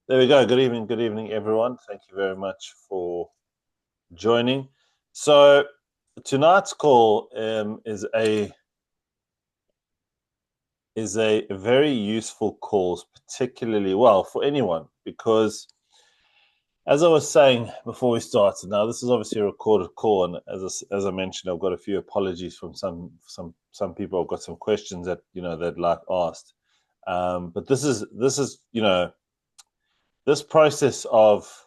There we go. Good evening, everyone. Thank you very much for joining. So tonight's call is a very useful call, particularly well for anyone, because as I was saying before we started, now this is obviously a recorded call, and as I mentioned, I've got a few apologies from some people. I've got some questions that they'd like asked, but this is this process of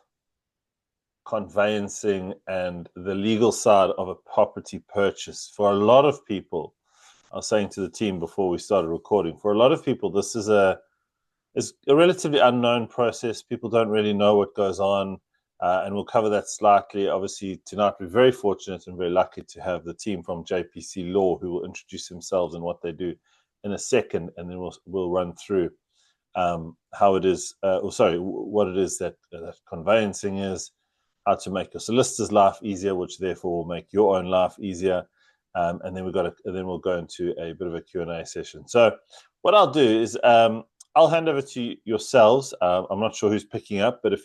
conveyancing and the legal side of a property purchase for a lot of people. I was saying to the team before we started recording, for a lot of people, this is a relatively unknown process. People don't really know what goes on, and we'll cover that slightly. Obviously, tonight we're very fortunate and very lucky to have the team from JPC Law who will introduce themselves and what they do in a second, and then we'll run through how it is, what it is that conveyancing is, how to make your solicitor's life easier, which therefore will make your own life easier, and then we'll go into a bit of a Q&A session. So what I'll do is I'll hand over to yourselves. I'm not sure who's picking up, but if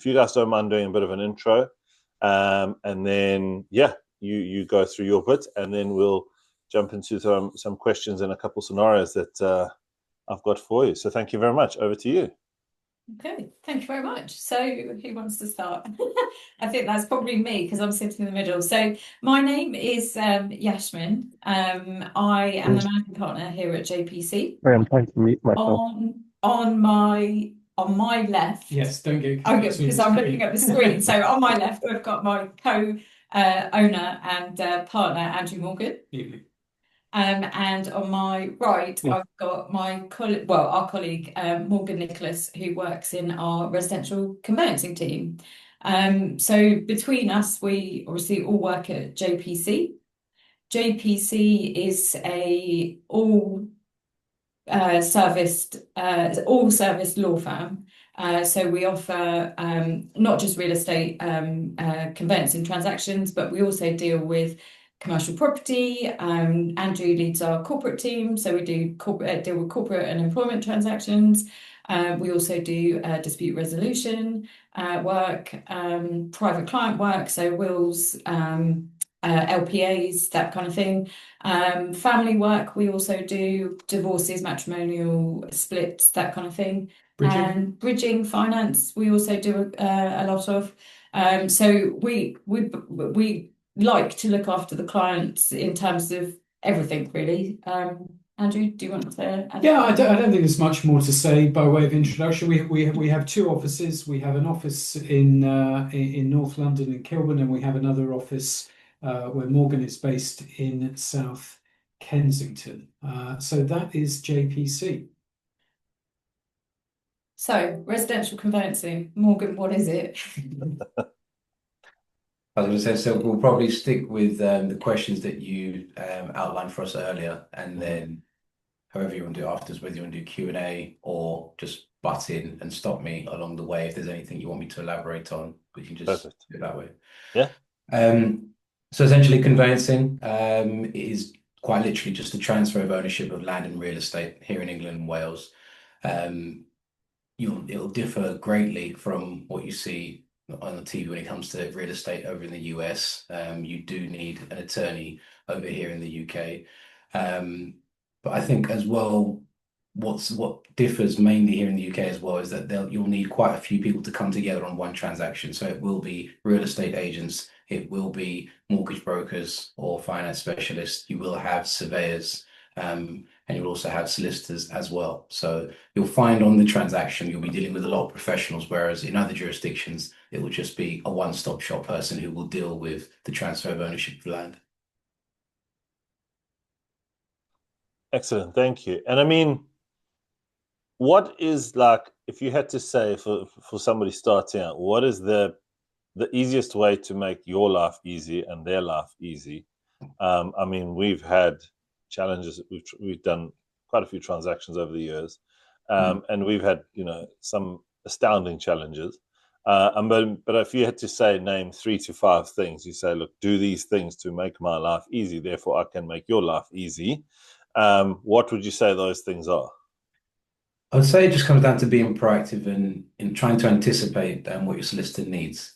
you guys don't mind doing a bit of an intro, and then you go through your bit, and then we'll jump into some questions and a couple scenarios that I've got for you. So thank you very much. Over to you. Okay, thank you very much. So who wants to start? I think that's probably me because I'm sitting in the middle. So my name is Yasmin. I am the managing partner here at JPC. I am trying to mute myself. On my left. Yes, don't get because I'm looking at the screen. So on my left, we've got my co-owner and partner, Andrew Morgan. Evening. And on my right, I've got my our colleague Morgan Nicholas, who works in our residential conveyancing team. So between us, we obviously all work at JPC. JPC is a all service law firm. So we offer not just real estate conveyancing transactions, but we also deal with commercial property. Andrew leads our corporate team, so we deal with corporate and employment transactions. We also do dispute resolution work, private client work, so wills, LPAs, that kind of thing. Family work, we also do divorces, matrimonial splits, that kind of thing. And bridging finance, we also do a lot of. So we like to look after the clients in terms of everything, really. Andrew, do you want to add? Yeah, I don't think there's much more to say by way of introduction. We have two offices. We have an office in North London in Kilburn, and we have another office where Morgan is based in South Kensington. So that is JPC. So residential conveyancing, Morgan, what is it? I was going to say, so we'll probably stick with the questions that you outlined for us earlier, and then however you want to do it afterwards, whether you want to do Q&A or just butt in and stop me along the way if there's anything you want me to elaborate on, we can just do it that way. Yeah. So essentially, conveyancing is quite literally just the transfer of ownership of land and real estate here in England and Wales. It'll differ greatly from what you see on the TV when it comes to real estate over in the US. You do need an attorney over here in the UK. But I think as well, what differs mainly here in the UK as well is that you'll need quite a few people to come together on one transaction. So it will be real estate agents, it will be mortgage brokers or finance specialists. You will have surveyors, and you'll also have solicitors as well. So you'll find on the transaction, you'll be dealing with a lot of professionals, whereas in other jurisdictions, it will just be a one-stop shop person who will deal with the transfer of ownership of land. Excellent, thank you. And I mean, what is, like, if you had to say for somebody starting out, what is the easiest way to make your life easy and their life easy? I mean, we've had challenges. We've done quite a few transactions over the years, and we've had some astounding challenges. But if you had to name 3 to 5 things, you say, look, do these things to make my life easy, therefore I can make your life easy. What would you say those things are? I would say it just comes down to being proactive and in trying to anticipate what your solicitor needs.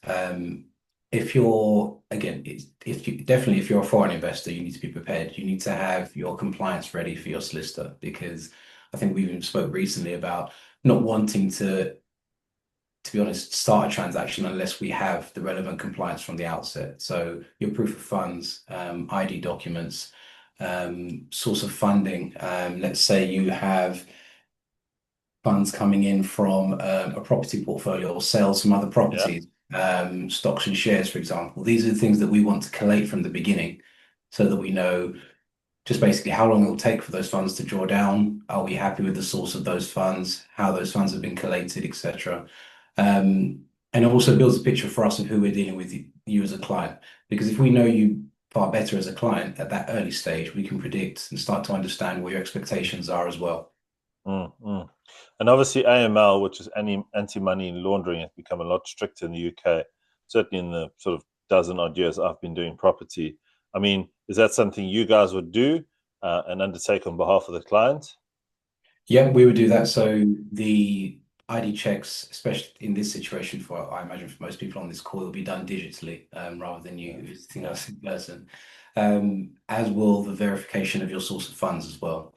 If you're again, if you definitely if you're a foreign investor, you need to be prepared. You need to have your compliance ready for your solicitor because I think we even spoke recently about not wanting to be honest, start a transaction unless we have the relevant compliance from the outset. So your proof of funds, ID documents, source of funding. Let's say you have funds coming in from a property portfolio or sales from other Yeah. properties, stocks and shares, for example. These are the things that we want to collate from the beginning so that we know just basically how long it will take for those funds to draw down. Are we happy with the source of those funds, how those funds have been collated, etc. And it also builds a picture for us of who we're dealing with you as a client. Because if we know you far better as a client at that early stage, we can predict and start to understand what your expectations are as well. Mm. And obviously AML, which is anti-money laundering, has become a lot stricter in the UK, certainly in the sort of dozen odd years I've been doing property. I mean, is that something you guys would do and undertake on behalf of the client? Yeah, we would do that. So the ID checks, especially in this situation, for I imagine for most people on this call, will be done digitally rather than you visiting us in person, as will the verification of your source of funds as well.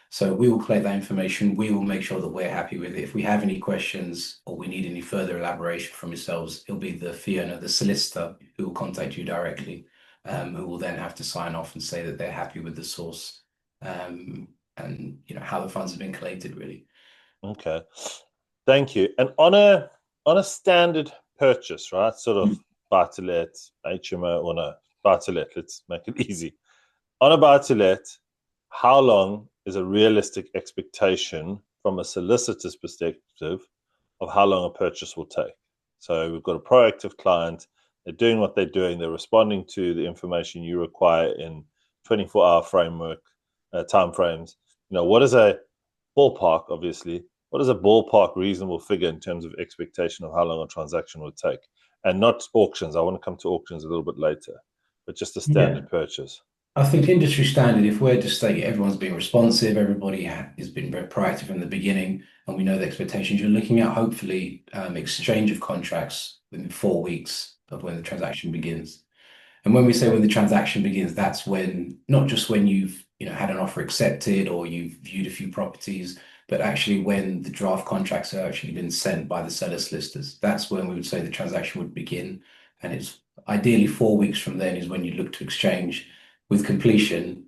So we will collect that information. We will make sure that we're happy with it. If we have any questions or we need any further elaboration from yourselves, it'll be the fee owner, the solicitor, who will contact you directly, who will then have to sign off and say that they're happy with the source. And how the funds have been collated, really. Okay, thank you. And on a standard purchase, right? Sort of buy to let, HMO, or no, buy to let. Let's make it easy. On a buy to let, how long is a realistic expectation from a solicitor's perspective of how long a purchase will take? So we've got a proactive client. They're doing what they're doing. They're responding to the information you require in 24-hour framework time frames. What is a ballpark? Obviously, what is a ballpark reasonable figure in terms of expectation of how long a transaction would take? And not auctions. I want to come to auctions a little bit later, but just a standard purchase. I think industry standard, if we're to state everyone's being responsive, everybody has been very proactive from the beginning, and we know the expectations, you're looking at hopefully exchange of contracts within 4 weeks of when the transaction begins. And when we say when the transaction begins, that's when, not just when you've had an offer accepted or you've viewed a few properties, but actually when the draft contracts have actually been sent by the seller solicitors. That's when we would say the transaction would begin. And it's ideally 4 weeks from then is when you look to exchange, with completion,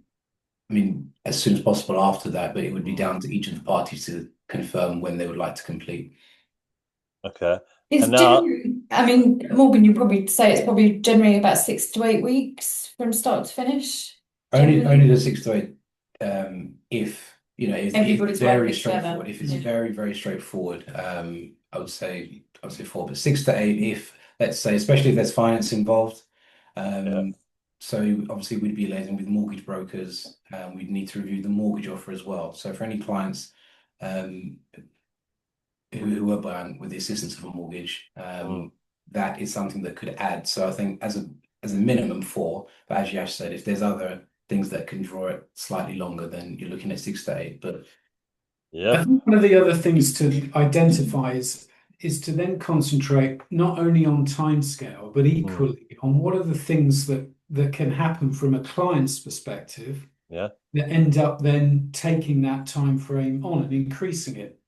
I mean, as soon as possible after that, but it would be down to each of the parties to confirm when they would like to complete. Okay. It's generally, I mean, Morgan, you probably say it's probably generally about 6 to 8 weeks from start to finish. Only the 6 to 8, if everybody's very working straightforward. together. If it's very, very straightforward, I would say 4, but 6 to 8 if, let's say, especially if there's finance involved. So obviously we'd be liaising with mortgage brokers. We'd need to review the mortgage offer as well. So for any clients who are buying with the assistance of a mortgage, that is something that could add. So I think as a minimum 4, but as Yash said, if there's other things that can draw it slightly longer, then you're looking at 6 to 8. But I think one of the other things to identify is to then concentrate not only on timescale, but equally on what are the things that can happen from a client's perspective that end up then taking that time frame on and increasing it.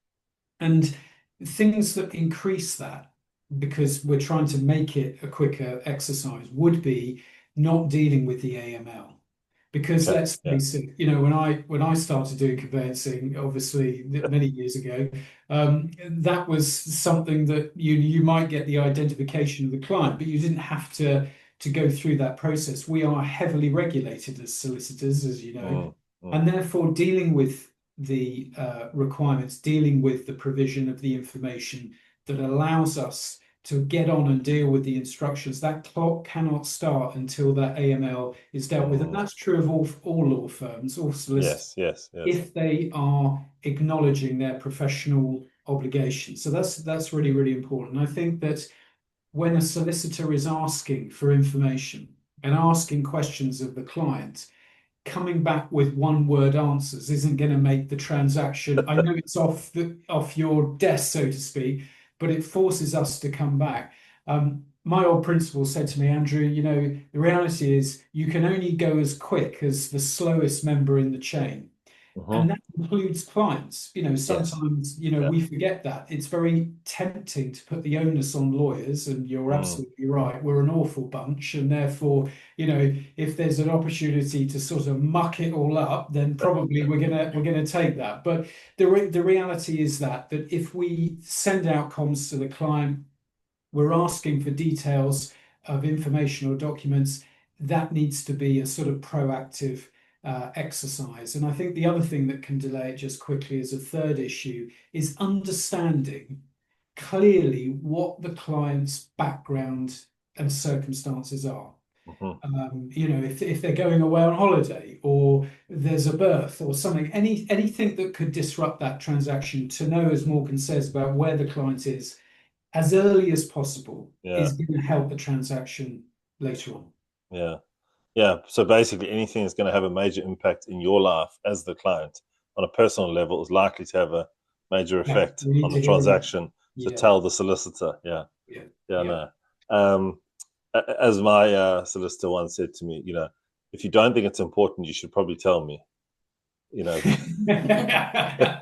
And things that increase that, because we're trying to make it a quicker exercise, would be not dealing with the AML. Because let's face it, when I started doing conveyancing, obviously many years ago, that was something that you might get the identification of the client, but you didn't have to go through that process. We are heavily regulated as solicitors, as you know, and therefore dealing with the requirements, dealing with the provision of the information that allows us to get on and deal with the instructions. That clock cannot start until that AML is dealt with. And that's true of all law firms, all solicitors, yes. if they are acknowledging their professional obligations. So that's really, really important. And I think that when a solicitor is asking for information and asking questions of the client, coming back with one-word answers isn't going to make the transaction. I know it's off your desk, so to speak, but it forces us to come back. My old principal said to me, Andrew, the reality is you can only go as quick as the slowest member in the chain. And that includes clients. Sometimes, we forget that. It's very tempting to put the onus on lawyers, and you're absolutely right. We're an awful bunch, and therefore, if there's an opportunity to sort of muck it all up, then probably we're gonna take that. But the reality is that if we send out comms to the client, we're asking for details of information or documents, that needs to be a sort of proactive exercise. And I think the other thing that can delay it just quickly as a third issue is understanding clearly what the client's background and circumstances are. If they're going away on holiday, or there's a birth or something, anything that could disrupt that transaction, to know, as Morgan says, about where the client is as early as possible is going to help the transaction later on. Yeah. So basically, anything that's going to have a major impact in your life as the client on a personal level is likely to have a major effect on the transaction. So tell the solicitor. As my solicitor once said to me, if you don't think it's important, you should probably tell me. Yeah,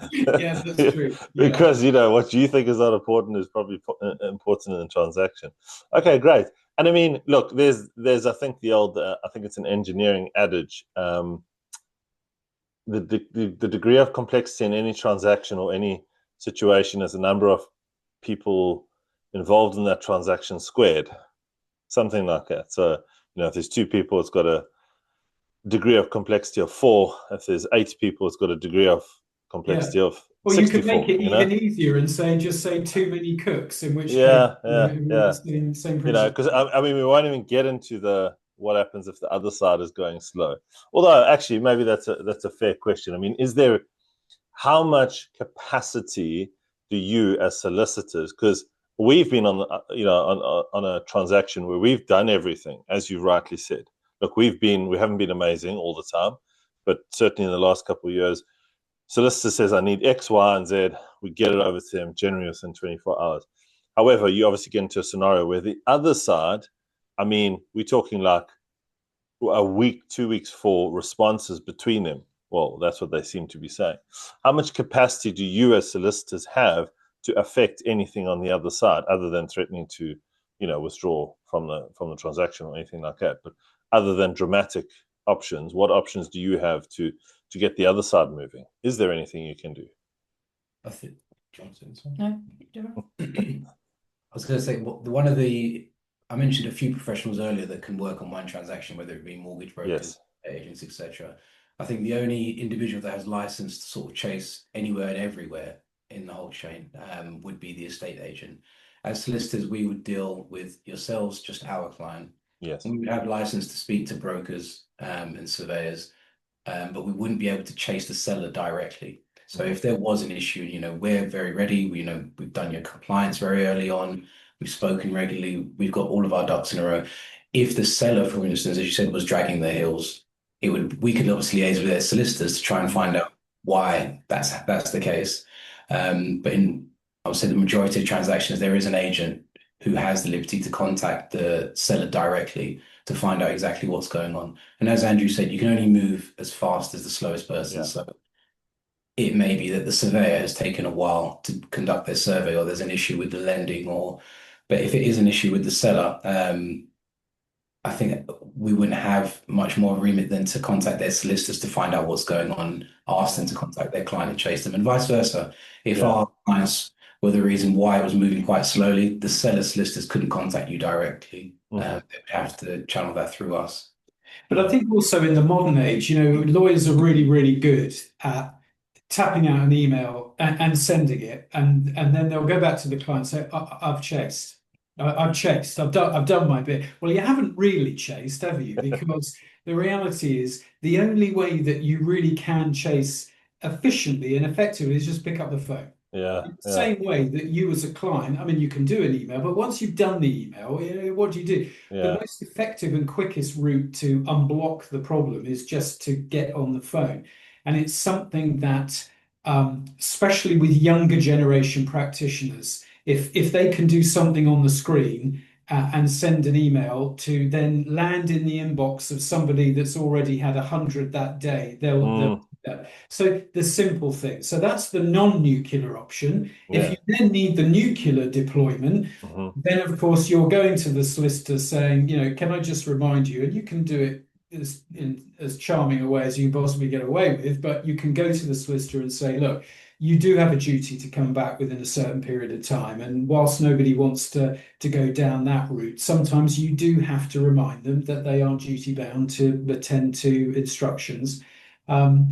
that's true. Because what you think is not important is probably important in the transaction. Okay, great. And I mean, look, there's I think the old I think it's an engineering adage. The degree of complexity in any transaction or any situation is the number of people involved in that transaction squared, something like that. So if there's 2 people, it's got a degree of complexity of 4. If there's 8 people, it's got a degree of complexity of 64. Well, you could make it even easier and just say too many cooks, in which case, same principle. Because I mean, we won't even get into what happens if the other side is going slow. Although, actually, maybe that's a fair question. I mean, how much capacity do you, as solicitors, because we've been on a transaction where we've done everything, as you rightly said. Look, we haven't been amazing all the time, but certainly in the last couple of years, solicitor says, I need X, Y, and Z. We get it over to them generally within 24 hours. However, you obviously get into a scenario where the other side, I mean, we're talking like a week, 2 weeks for responses between them. Well, that's what they seem to be saying. How much capacity do you as solicitors have to affect anything on the other side, other than threatening to, withdraw from the transaction or anything like that? But other than dramatic options, what options do you have to get the other side moving? Is there anything you can do? I think Johnson's. No. I was going to say, I mentioned a few professionals earlier that can work on one transaction, whether it be mortgage brokers, agents, etc. I think the only individual that has license to sort of chase anywhere and everywhere in the whole chain would be the estate agent. As solicitors, we would deal with yourselves, just our client. Yes. And we would have license to speak to brokers and surveyors, but we wouldn't be able to chase the seller directly. So if there was an issue, we're very ready. We've done your compliance very early on. We've spoken regularly. We've got all of our ducks in a row. If the seller, for instance, as you said, was dragging their heels, we could obviously liaise with their solicitors to try and find out why that's the case. But I would say the majority of transactions, there is an agent who has the liberty to contact the seller directly to find out exactly what's going on. And as Andrew said, you can only move as fast as the slowest person. So it may be that the surveyor has taken a while to conduct their survey, or there's an issue with the lending, but if it is an issue with the seller, I think we wouldn't have much more remit than to contact their solicitors to find out what's going on, ask them to contact their client and chase them, and vice versa. If our clients were the reason why it was moving quite slowly, the seller solicitors couldn't contact you directly. They would have to channel that through us. But I think also in the modern age, lawyers are really, really good at tapping out an email and sending it, and then they'll go back to the client and say, I've chased. I've done my bit. Well, you haven't really chased, have you? Because the reality is the only way that you really can chase efficiently and effectively is just pick up the phone. Yeah. Same way that you as a client, I mean, you can do an email, but once you've done the email, what do you do? The Yeah. most effective and quickest route to unblock the problem is just to get on the phone. And it's something that, especially with younger generation practitioners, if they can do something on the screen and send an email to then land in the inbox of somebody that's already had 100 that day, they'll do that. So the simple thing. So that's the non-nuclear option. If Yeah. you then need the nuclear deployment, then of course you're going to the solicitor saying, can I just remind you, and you can do it in as charming a way as you can possibly get away with, but you can go to the solicitor and say, look, you do have a duty to come back within a certain period of time. And whilst nobody wants to go down that route, sometimes you do have to remind them that they are duty bound to attend to instructions.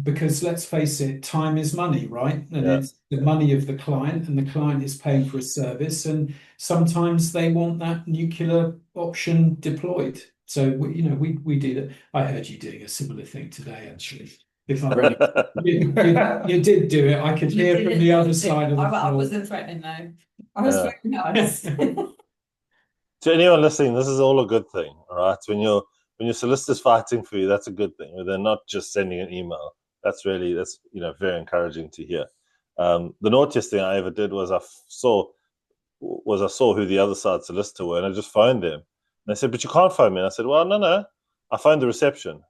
Because let's face it, time is money, right? And it's the money of the client, and the client is paying for a service. And sometimes they want that nuclear option deployed. So we do that. I heard you doing a similar thing today, actually. If I'm really, you did do it. I could hear from the other side of the I floor. wasn't threatening though. I was very nice. To anyone listening, this is all a good thing, all right? When your solicitor's fighting for you, that's a good thing. When they're not just sending an email, that's very encouraging to hear. The naughtiest thing I ever did was I saw who the other side solicitor were, and I just phoned them. And they said, "But you can't phone me." And I said, "Well, no. I phoned the reception."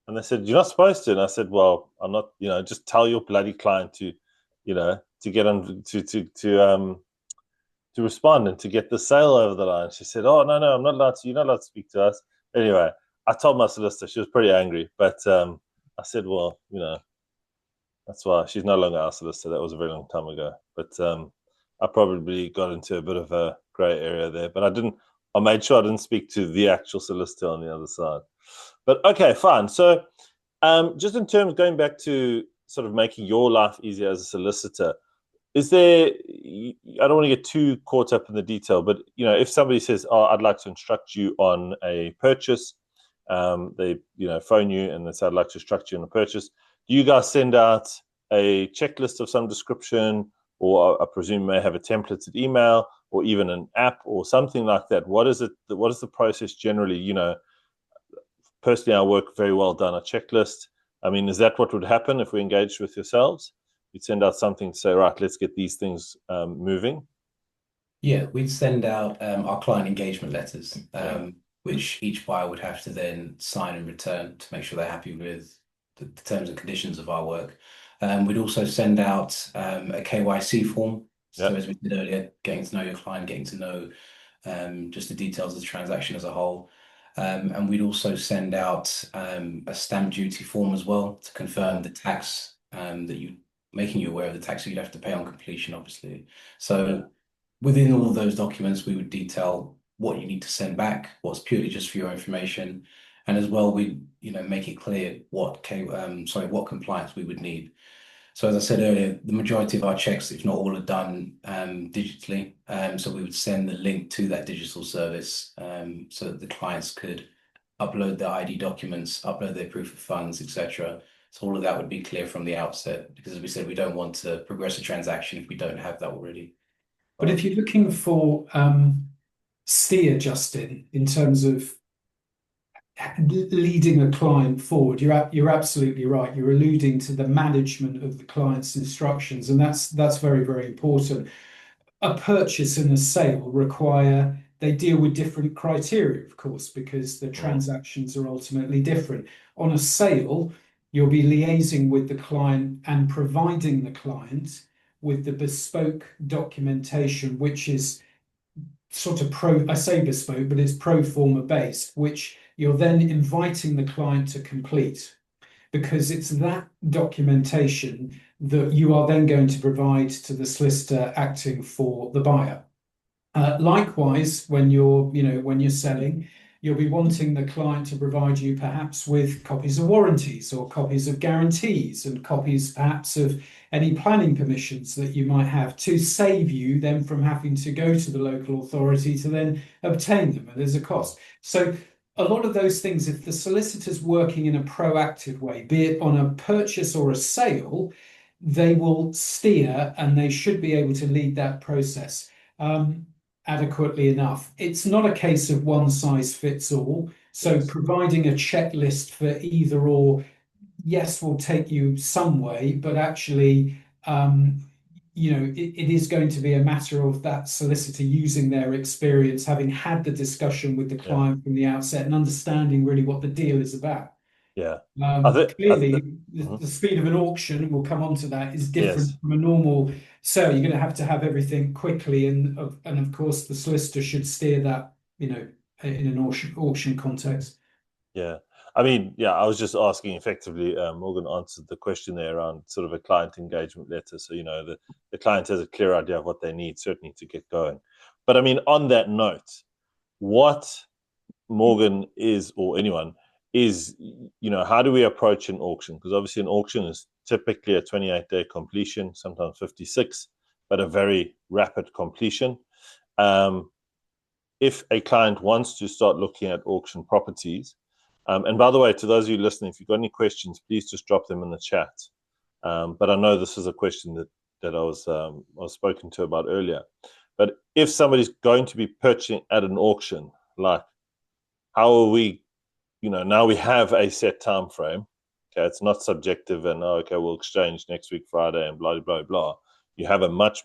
And they said, "You're not supposed to." And I said, "Well, I'm not. Just tell your bloody client to get on to respond and to get the sale over the line." She said, "Oh, no, I'm not allowed to. You're not allowed to speak to us." Anyway, I told my solicitor. She was pretty angry, but I said, "Well, that's why she's no longer our solicitor. That was a very long time ago." But I probably got into a bit of a grey area there. But I made sure I didn't speak to the actual solicitor on the other side. But okay, fine. So just in terms, going back to sort of making your life easier as a solicitor, is there, I don't want to get too caught up in the detail, but if somebody says, "Oh, I'd like to instruct you on a purchase," they phone you and they say, "I'd like to instruct you on a purchase." Do you guys send out a checklist of some description, or I presume you may have a templated email, or even an app or something like that? What is the process generally? Personally, I work very well done a checklist. I mean, is that what would happen if we engaged with yourselves? You'd send out something to say, "Right, let's get these things moving." Yeah, we'd send out our client engagement letters, which each buyer would have to then sign and return to make sure they're happy with the terms and conditions of our work. We'd also send out a KYC form. So as we did earlier, getting to know your client, getting to know just the details of the transaction as a whole. And we'd also send out a stamp duty form as well to confirm the tax making you aware of the tax that you'd have to pay on completion, obviously. So within all of those documents, we would detail what you need to send back, what's purely just for your information, and as well, we make it clear what compliance we would need. So as I said earlier, the majority of our checks, if not all, are done digitally. So we would send the link to that digital service so that the clients could upload their ID documents, upload their proof of funds, etc. So all of that would be clear from the outset, because as we said, we don't want to progress a transaction if we don't have that already. But if you're looking for steer, Justin, in terms of leading a client forward, you're absolutely right. You're alluding to the management of the client's instructions, and that's very, very important. A purchase and a sale they deal with different criteria, of course, because the transactions are ultimately different. On a sale, you'll be liaising with the client and providing the client with the bespoke documentation, which is sort of I say bespoke, but it's pro forma based, which you're then inviting the client to complete, because it's that documentation that you are then going to provide to the solicitor acting for the buyer. Likewise, when you're selling, you'll be wanting the client to provide you perhaps with copies of warranties or copies of guarantees and copies perhaps of any planning permissions that you might have, to save you then from having to go to the local authority to then obtain them, and there's a cost. So a lot of those things, if the solicitor's working in a proactive way, be it on a purchase or a sale, they will steer and they should be able to lead that process adequately enough. It's not a case of one size fits all. So Yes. providing a checklist for either or, yes, will take you some way, but actually, it is going to be a matter of that solicitor using their experience, having had the discussion with the Yeah. client from the outset and understanding really what the deal is about. Yeah. Clearly, Mhm. the speed of an auction, and we'll come on to that, is different Yes. from a normal sale. You're going to have everything quickly, and of course, the solicitor should steer that, in an auction context. Yeah. I mean, yeah, I was just asking effectively, Morgan answered the question there around sort of a client engagement letter. So, the client has a clear idea of what they need, certainly to get going. But I mean, on that note, what Morgan is, or anyone is, how do we approach an auction? Because obviously an auction is typically a 28-day completion, sometimes 56, but a very rapid completion. If a client wants to start looking at auction properties, and by the way, to those of you listening, if you've got any questions, please just drop them in the chat. But I know this is a question that I was spoken to about earlier. But if somebody's going to be purchasing at an auction, like, how are we, now we have a set time frame. Okay, it's not subjective and okay, we'll exchange next week Friday and blah blah blah. You have a much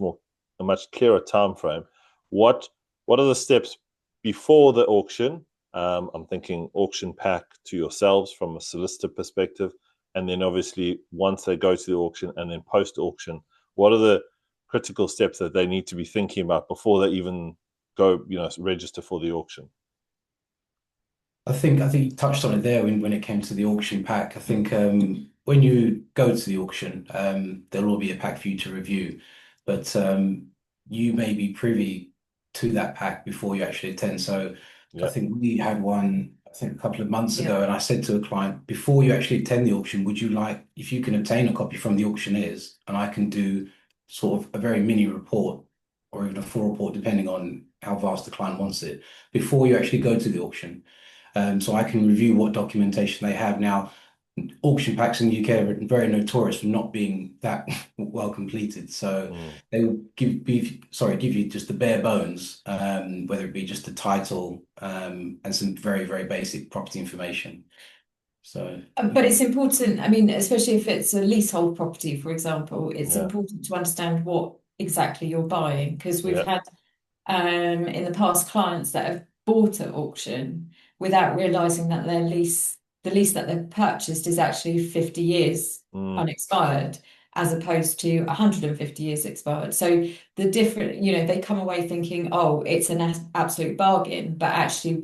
clearer time frame. What are the steps before the auction? I'm thinking auction pack to yourselves from a solicitor perspective, and then obviously once they go to the auction, and then post auction, what are the critical steps that they need to be thinking about before they even go, register for the auction? I think you touched on it there when it came to the auction pack. I think when you go to the auction, there'll all be a pack for you to review, but you may be privy to that pack before you actually attend. So I think we had one, I think a couple of months ago, and I said to a client, before you actually attend the auction, would you like, if you can obtain a copy from the auctioneers, and I can do sort of a very mini report or even a full report, depending on how vast the client wants it, before you actually go to the auction. So I can review what documentation they have. Now, auction packs in the UK are very notorious for not being that well completed. So they will give you just the bare bones, whether it be just the title and some very, very basic property information. So, But it's important, I mean, especially if it's a leasehold property, for example, it's important to understand what exactly you're buying, because we've had in the past clients that have bought at auction without realizing that the lease that they've purchased is actually 50 years unexpired, as opposed to 150 years expired. So the different, they come away thinking, oh, it's an absolute bargain, but actually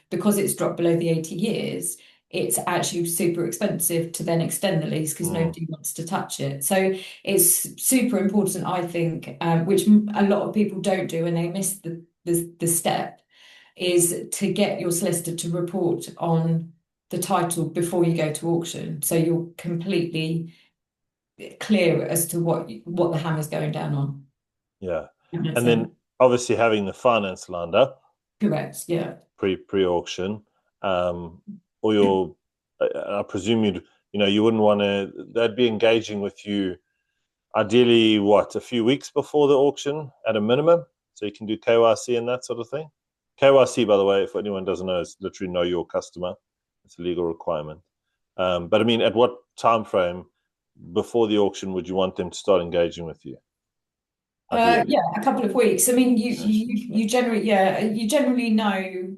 because it's dropped below the 80 years, it's actually super expensive to then extend the lease because nobody wants to touch it. So it's super important, I think, which a lot of people don't do, and they miss the step, is to get your solicitor to report on the title before you go to auction, so you're completely clear as to what the hammer's going down on. Yeah, and then obviously having the finance lined up. Correct. Yeah. Pre-auction, or I presume you wouldn't want to. They'd be engaging with you, ideally, a few weeks before the auction at a minimum, so you can do KYC and that sort of thing. KYC, by the way, if anyone doesn't know, is literally know your customer. It's a legal requirement. But I mean, at what time frame before the auction would you want them to start engaging with you? A couple of weeks. I mean, you generally know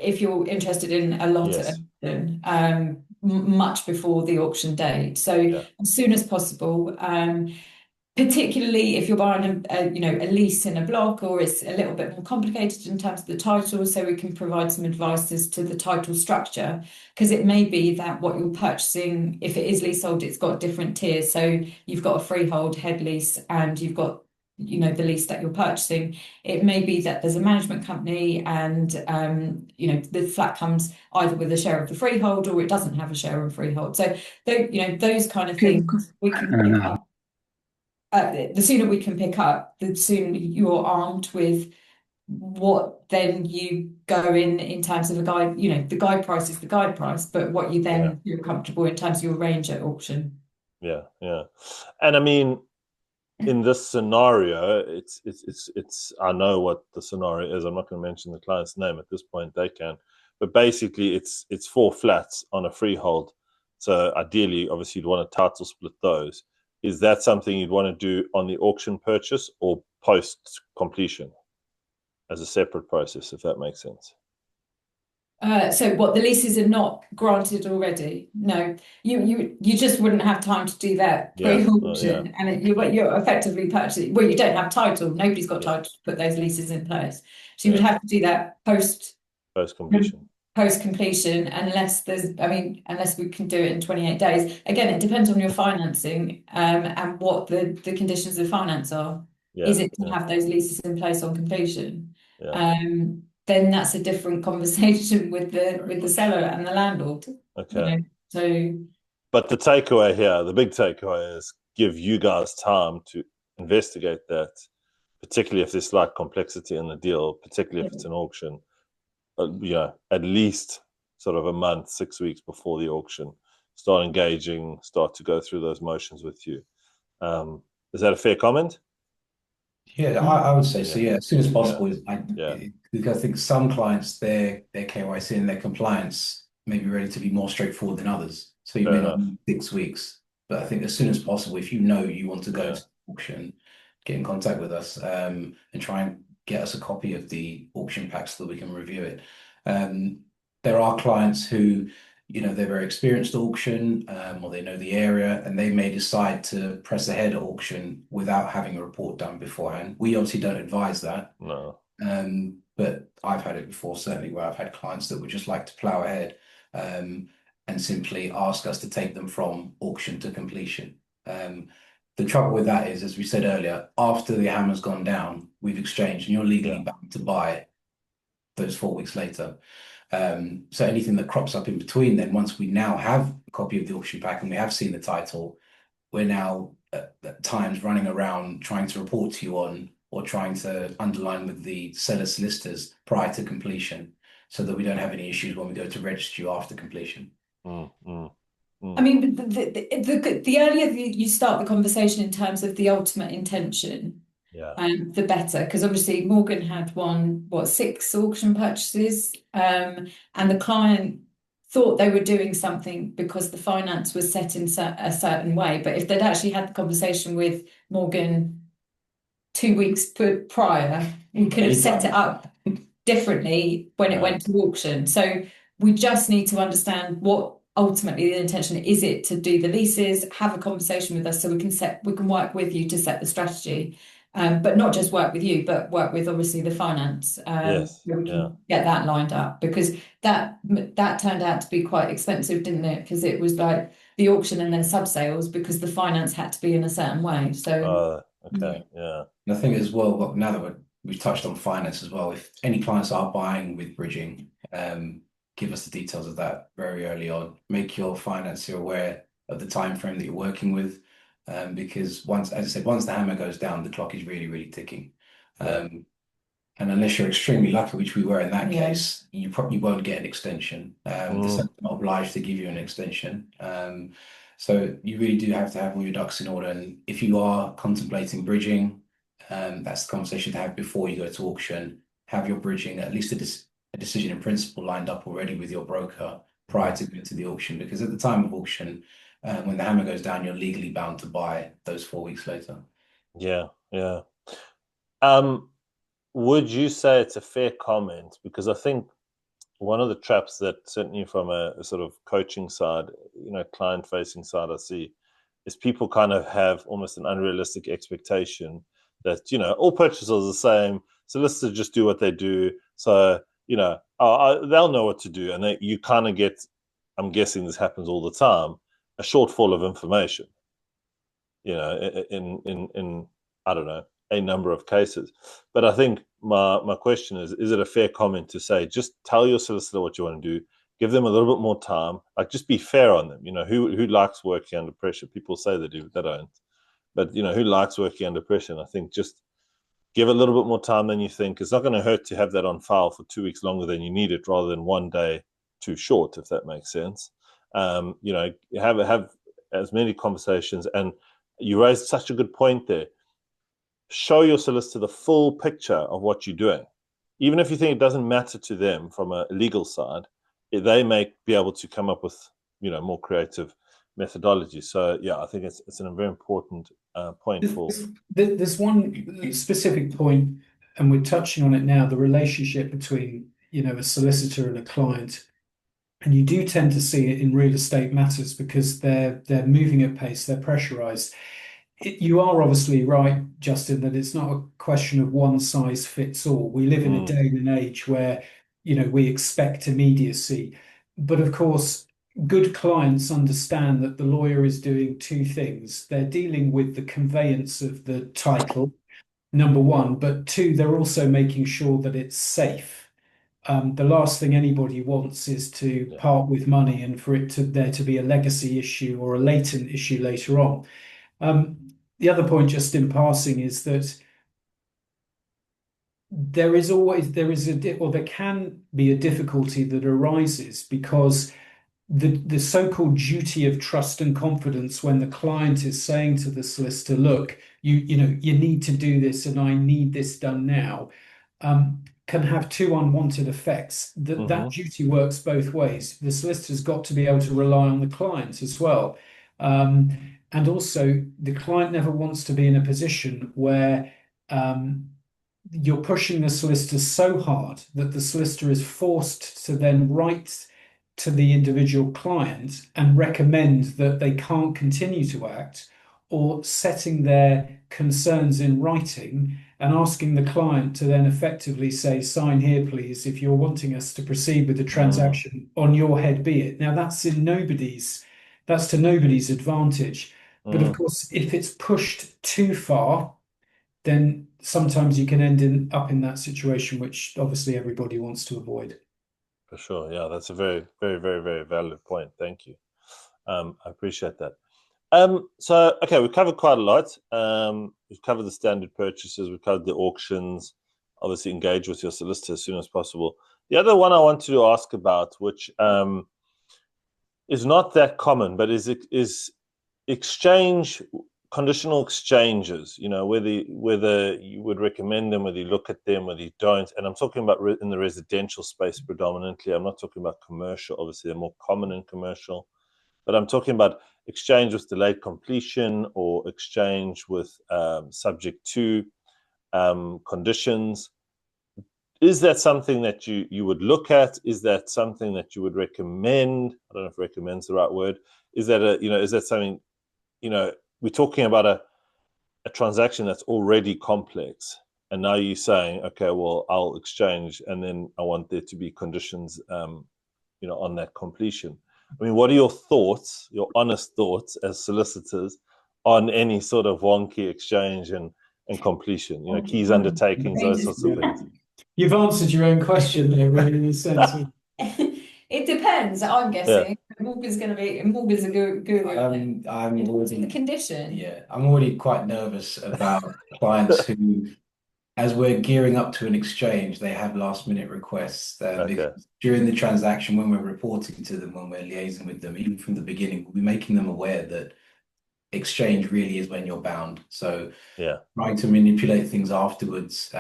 if you're interested in a lot at auction, much before the auction date. So as soon as possible. Particularly if you're buying a lease in a block, or it's a little bit more complicated in terms of the title, so we can provide some advice as to the title structure, because it may be that what you're purchasing, if it is leasehold, it's got different tiers. So you've got a freehold head lease, and you've got the lease that you're purchasing. It may be that there's a management company, and the flat comes either with a share of the freehold, or it doesn't have a share of freehold. So those kind of things we can pick up. The sooner we can pick up, the sooner you're armed with what then you go in terms of a guide. The guide price is the guide price, but what you then feel comfortable in terms of your range at auction. Yeah, yeah. And I mean, in this scenario, it's I know what the scenario is. I'm not going to mention the client's name at this point. They can, but basically, it's 4 flats on a freehold. So ideally, obviously, you'd want to title split those. Is that something you'd want to do on the auction purchase or post completion as a separate process, if that makes sense? So what, the leases are not granted already? No, you just wouldn't have time to do that pre-auction, and you're effectively purchasing. Well, you don't have title. Nobody's got title to put those leases in place. So you would have to do that post completion. Post completion, unless we can do it in 28 days. Again, it depends on your financing and what the conditions of finance are. Is it to have those leases in place on completion? Then that's a different conversation with the seller and the landlord. Okay. So, but the takeaway here, the big takeaway is give you guys time to investigate that, particularly if there's slight complexity in the deal, particularly if it's an auction. At least sort of a month, 6 weeks before the auction, start engaging, start to go through those motions with you. Is that a fair comment? Yeah, I would say so. Yeah, as soon as possible. Because I think some clients, their KYC and their compliance may be relatively more straightforward than others. So you may not need 6 weeks, but I think as soon as possible, if you know you want to go to auction, get in contact with us and try and get us a copy of the auction pack so that we can review it. There are clients who, they're very experienced at auction or they know the area, and they may decide to press ahead at auction without having a report done beforehand. We obviously don't advise that. No. But I've had it before, certainly, where I've had clients that would just like to plow ahead and simply ask us to take them from auction to completion. The trouble with that is, as we said earlier, after the hammer's gone down, we've exchanged, and you're legally bound to buy those 4 weeks later. So anything that crops up in between, then once we now have a copy of the auction pack and we have seen the title, we're now at times running around trying to report to you on or trying to underline with the seller solicitors prior to completion, so that we don't have any issues when we go to register you after completion. I mean, the earlier you start the conversation in terms of the ultimate intention, the better, because obviously Morgan had 6 auction purchases, and the client thought they were doing something because the finance was set in a certain way. But if they'd actually had the conversation with Morgan 2 weeks prior, we could have set it up differently when it went to auction. So we just need to understand what ultimately the intention is. It to do the leases, have a conversation with us so we can work with you to set the strategy. But not just work with you, but work with obviously the finance. So we can get that lined up, because that turned out to be quite expensive, didn't it? Because it was like the auction and then sub-sales, because the finance had to be in a certain way. So And I think as well, now that we've touched on finance as well, if any clients are buying with bridging, give us the details of that very early on. Make your financier aware of the time frame that you're working with. Because once, as I said, once the hammer goes down, the clock is really, really ticking. And unless you're extremely lucky, which we were in that case, you probably won't get an extension. The centre's not obliged to give you an extension. So you really do have to have all your ducks in order. And if you are contemplating bridging, that's the conversation to have before you go to auction. Have your bridging, at least a decision in principle, lined up already with your broker prior to going to the auction. Because at the time of auction, when the hammer goes down, you're legally bound to buy those 4 weeks later. Would you say it's a fair comment? Because I think one of the traps that, certainly from a sort of coaching side, client-facing side, I see, is people kind of have almost an unrealistic expectation that, all purchasers are the same. Solicitors just do what they do. So, they'll know what to do. And you kind of get, I'm guessing this happens all the time, a shortfall of information, in I don't know, a number of cases. But I think my question is it a fair comment to say, just tell your solicitor what you want to do, give them a little bit more time, like just be fair on them. Who likes working under pressure? People say they do, they don't. But, who likes working under pressure? And I think just give a little bit more time than you think. It's not going to hurt to have that on file for 2 weeks longer than you need it, rather than 1 day too short, if that makes sense. Have as many conversations. And you raised such a good point there. Show your solicitor the full picture of what you're doing. Even if you think it doesn't matter to them from a legal side, they may be able to come up with, more creative methodology. So yeah, I think it's a very important point for. There's one specific point, and we're touching on it now: the relationship between a solicitor and a client. And you do tend to see it in real estate matters because they're moving at pace, they're pressurized. You are obviously right, Justin, that it's not a question of one size fits all. We live in a day and an age where, we expect immediacy. But of course, good clients understand that the lawyer is doing two things. They're dealing with the conveyance of the title, number one, but two, they're also making sure that it's safe. The last thing anybody wants is to part with money and for there to be a legacy issue or a latent issue later on. The other point, just in passing, is that there can be a difficulty that arises because the so-called duty of trust and confidence, when the client is saying to the solicitor, look, you need to do this and I need this done now, can have two unwanted effects. That duty works both ways. The solicitor's got to be able to rely on the client as well. And also, the client never wants to be in a position where you're pushing the solicitor so hard that the solicitor is forced to then write to the individual client and recommend that they can't continue to act, or setting their concerns in writing and asking the client to then effectively say, sign here, please, if you're wanting us to proceed with the transaction, on your head be it. Now, that's to nobody's advantage. But of course, if it's pushed too far, then sometimes you can end up in that situation, which obviously everybody wants to avoid. For sure. Yeah, that's a very, very, very, very valid point. Thank you. I appreciate that. So, okay, we've covered quite a lot. We've covered the standard purchases. We've covered the auctions. Obviously, engage with your solicitor as soon as possible. The other one I wanted to ask about, which is not that common, but is conditional exchanges. Whether you would recommend them, whether you look at them, whether you don't. And I'm talking about in the residential space predominantly. I'm not talking about commercial. Obviously, they're more common in commercial. But I'm talking about exchange with delayed completion or exchange with subject to conditions. Is that something that you would look at? Is that something that you would recommend? I don't know if recommend's the right word. Is that something, we're talking about a transaction that's already complex. And now you're saying, okay, well, I'll exchange and then I want there to be conditions, on that completion. I mean, what are your thoughts, your honest thoughts as solicitors on any sort of wonky exchange and completion, keys, undertakings, those sorts of things? You've answered your own question there, really, in a sense. It depends, I'm guessing. Yeah. Morgan's a guru. I'm already the condition. Yeah, I'm already quite nervous about clients who, as we're gearing up to an exchange, they have last-minute requests. Because during the transaction, when we're reporting to them, when we're liaising with them, even from the beginning, we'll be making them aware that exchange really is when you're bound. So trying to manipulate things afterwards.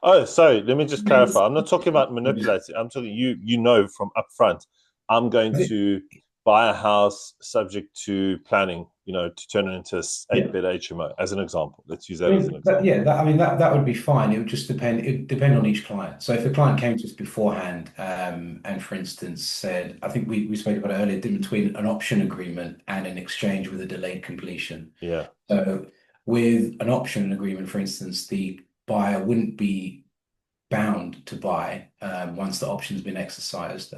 Oh, sorry, let me just clarify. I'm not talking about manipulating. I'm talking from upfront, I'm going to buy a house subject to planning, to turn it into an 8-bed HMO, as an example. Let's use that as an example. That would be fine. It would just depend. It would depend on each client. So if a client came to us beforehand, and for instance said, I think we spoke about it earlier, between an option agreement and an exchange with a delayed completion. Yeah. So with an option agreement, for instance, the buyer wouldn't be bound to buy once the option's been exercised.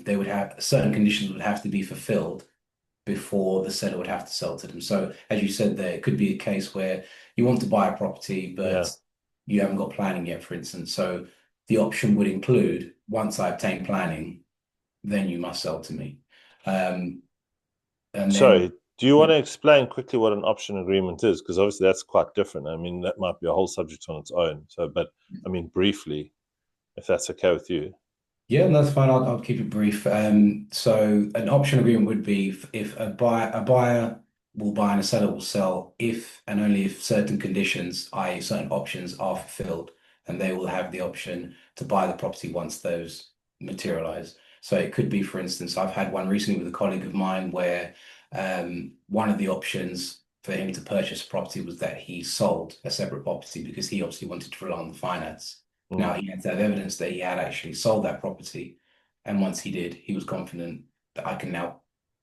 They would have certain conditions would have to be fulfilled before the seller would have to sell to them. So as you said there, it could be a case where you want to buy a property, but you haven't got planning yet, for instance. So the option would include, once I obtain planning, then you must sell to me. Sorry, do you want to explain quickly what an option agreement is? Because obviously that's quite different. I mean, that might be a whole subject on its own. So, but I mean, briefly, if that's okay with you. Yeah, that's fine. I'll keep it brief. So an option agreement would be if a buyer will buy and a seller will sell if and only if certain conditions, i.e., certain options are fulfilled, and they will have the option to buy the property once those materialize. So it could be, for instance, I've had one recently with a colleague of mine where one of the options for him to purchase a property was that he sold a separate property because he obviously wanted to rely on the finance. Now, he had to have evidence that he had actually sold that property. And once he did, he was confident that I can now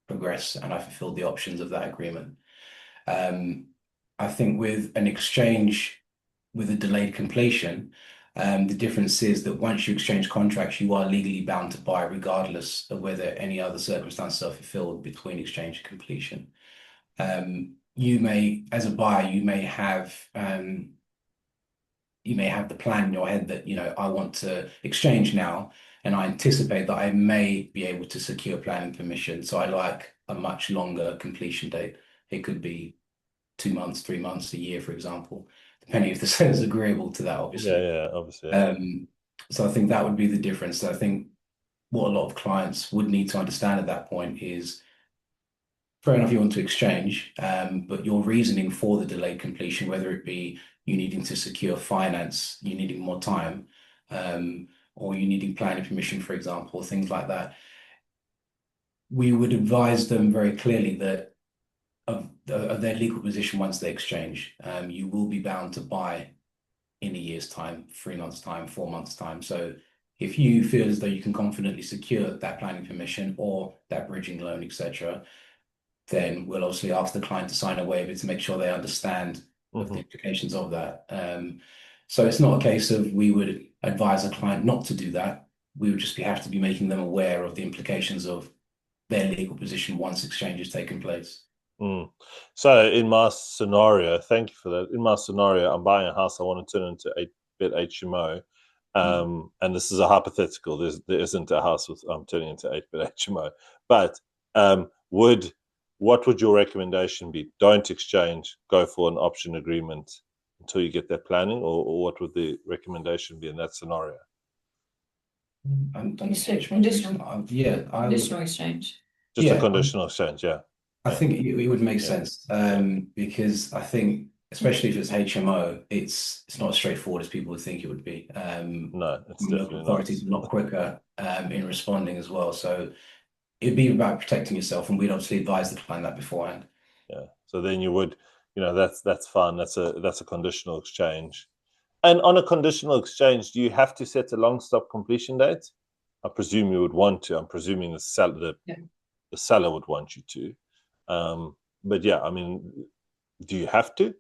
progress and I fulfilled the options of that agreement. Um, I think with an exchange with a delayed completion, the difference is that once you exchange contracts, you are legally bound to buy regardless of whether any other circumstances are fulfilled between exchange and completion. You may, as a buyer, you may have the plan in your head that, I want to exchange now, and I anticipate that I may be able to secure planning permission. So I like a much longer completion date. It could be 2 months, 3 months, a year, for example, depending if the seller's agreeable to that, obviously. Yeah, obviously. So I think that would be the difference. So I think what a lot of clients would need to understand at that point is fair enough, you want to exchange, but your reasoning for the delayed completion, whether it be you needing to secure finance, you needing more time, or you needing planning permission, for example, things like that, we would advise them very clearly that of their legal position once they exchange, you will be bound to buy in a year's time, 3 months' time, 4 months' time. So if you feel as though you can confidently secure that planning permission or that bridging loan, etc., then we'll obviously ask the client to sign a waiver to make sure they understand of the implications of that. So it's not a case of we would advise a client not to do that. We would just have to be making them aware of the implications of their legal position once exchange has taken place. So in my scenario, thank you for that. In my scenario, I'm buying a house I want to turn into 8-bit HMO. And this is a hypothetical. There isn't a house I'm turning into 8-bit HMO. But what would your recommendation be? Don't exchange, go for an option agreement until you get that planning, or what would the recommendation be in that scenario? Conditional exchange. Just a conditional exchange, yeah. I think it would make sense because I think, especially if it's HMO, it's not as straightforward as people would think it would be. No, it's definitely authorities are a lot quicker in responding as well. So it'd be about protecting yourself, and we'd obviously advise the client that beforehand. Yeah. So then you would, that's fine. That's a conditional exchange. And on a conditional exchange, do you have to set a long stop completion date? I presume you would want to. I'm presuming the seller would want you to. But yeah, I mean, do you have to?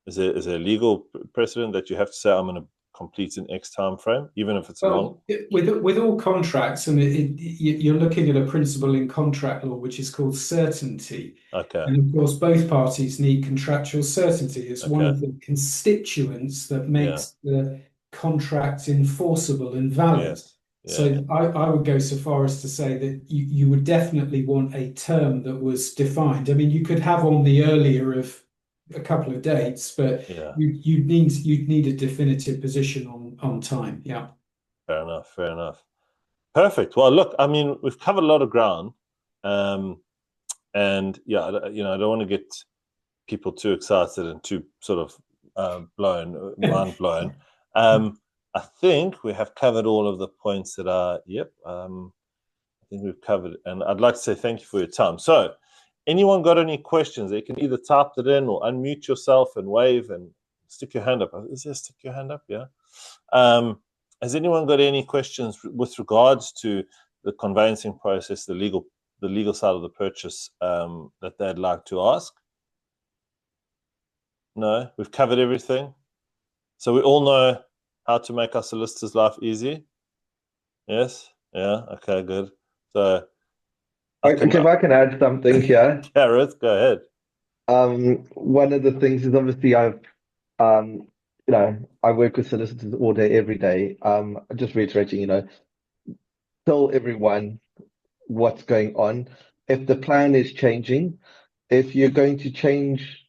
Is there a legal precedent that you have to say I'm going to complete in X time frame, even if it's long? With all contracts, and you're looking at a principle in contract law which is called certainty. Okay. And of course, both parties need contractual certainty. It's one of the constituents that makes the contract enforceable and valid. Yes. Yeah. So I would go so far as to say that you would definitely want a term that was defined. I mean, you could have on the earlier of a couple of dates, but you'd need a definitive position on time. Yeah. Fair enough. Perfect. Well, look, I mean, we've covered a lot of ground. And yeah, I don't want to get people too excited and too sort of mind blown. I think we have covered all of the points that are, I think we've covered. And I'd like to say thank you for your time. So anyone got any questions? They can either type it in or unmute yourself and wave and stick your hand up. Is there stick your hand up? Yeah. Has anyone got any questions with regards to the conveyancing process, the legal side of the purchase that they'd like to ask? No, we've covered everything. So we all know how to make our solicitor's life easy. Yes? Yeah. Okay, good. So if I can add something here. Gareth, go ahead. One of the things is obviously I work with solicitors all day, every day. Just reiterating, tell everyone what's going on. If the plan is changing, if you're going to change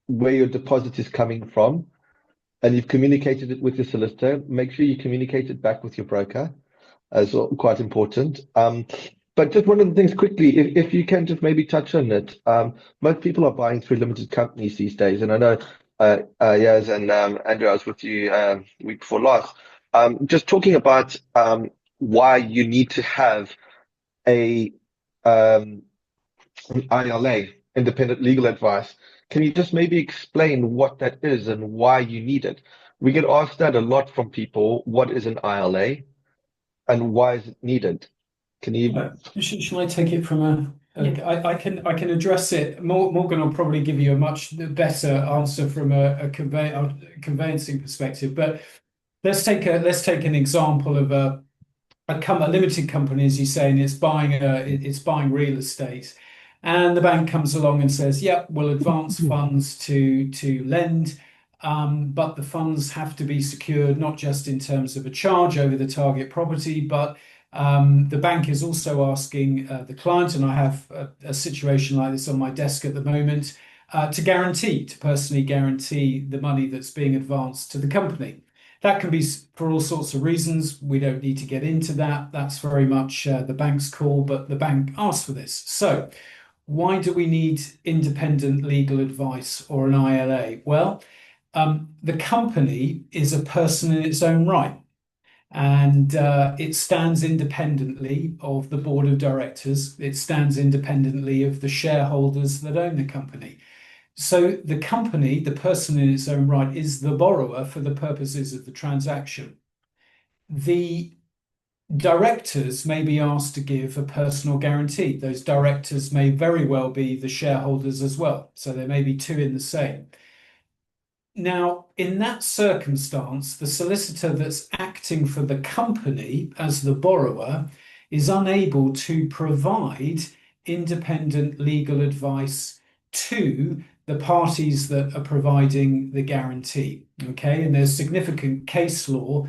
where your deposit is coming from, and you've communicated it with your solicitor, make sure you communicate it back with your broker. as well, quite important. But just one of the things quickly, if you can just maybe touch on it. Most people are buying through limited companies these days, and I know Yaz and Andrew, I was with you week before last, just talking about why you need to have a an ILA, independent legal advice. Can you just maybe explain what that is and why you need it? We get asked that a lot from people. What is an ILA and why is it needed? Can you? Shall I take it from Yeah. I can address it. Morgan will probably give you a much better answer from a conveyancing perspective. But let's take an example of a limited company, as you say, and it's buying real estate, and the bank comes along and says, "Yep, we'll advance funds to lend." But the funds have to be secured not just in terms of a charge over the target property, but the bank is also asking the client, and I have a situation like this on my desk at the moment, to personally guarantee the money that's being advanced to the company. That can be for all sorts of reasons. We don't need to get into that. That's very much the bank's call, but the bank asked for this. So why do we need independent legal advice or an ILA? Well, the company is a person in its own right, and it stands independently of the board of directors. It stands independently of the shareholders that own the company. So the company, the person in its own right, is the borrower for the purposes of the transaction. The directors may be asked to give a personal guarantee. Those directors may very well be the shareholders as well. So there may be two in the same. Now, in that circumstance, the solicitor that's acting for the company as the borrower is unable to provide independent legal advice to the parties that are providing the guarantee. Okay, and there's significant case law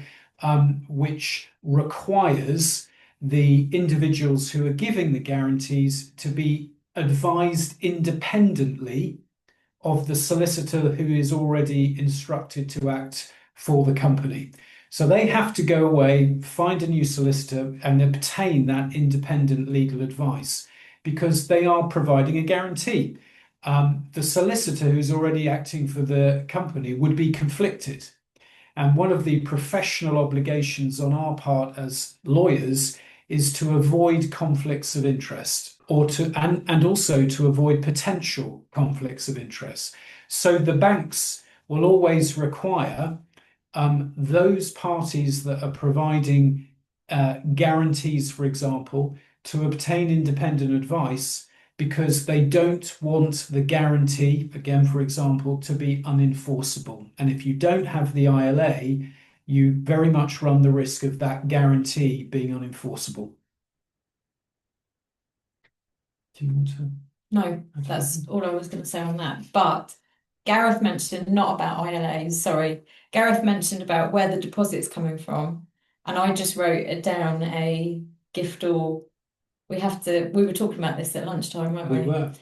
which requires the individuals who are giving the guarantees to be advised independently of the solicitor who is already instructed to act for the company. So they have to go away, find a new solicitor, and obtain that independent legal advice because they are providing a guarantee. The solicitor who's already acting for the company would be conflicted. And one of the professional obligations on our part as lawyers is to avoid conflicts of interest and also to avoid potential conflicts of interest. So the banks will always require those parties that are providing guarantees, for example, to obtain independent advice because they don't want the guarantee, again, for example, to be unenforceable. And if you don't have the ILA, you very much run the risk of that guarantee being unenforceable. Do you want to? No, that's all I was going to say on that. But Gareth mentioned, not about ILAs, sorry. Gareth mentioned about where the deposit's coming from. And I just wrote it down, a gift or we were talking about this at lunchtime, weren't we? We were.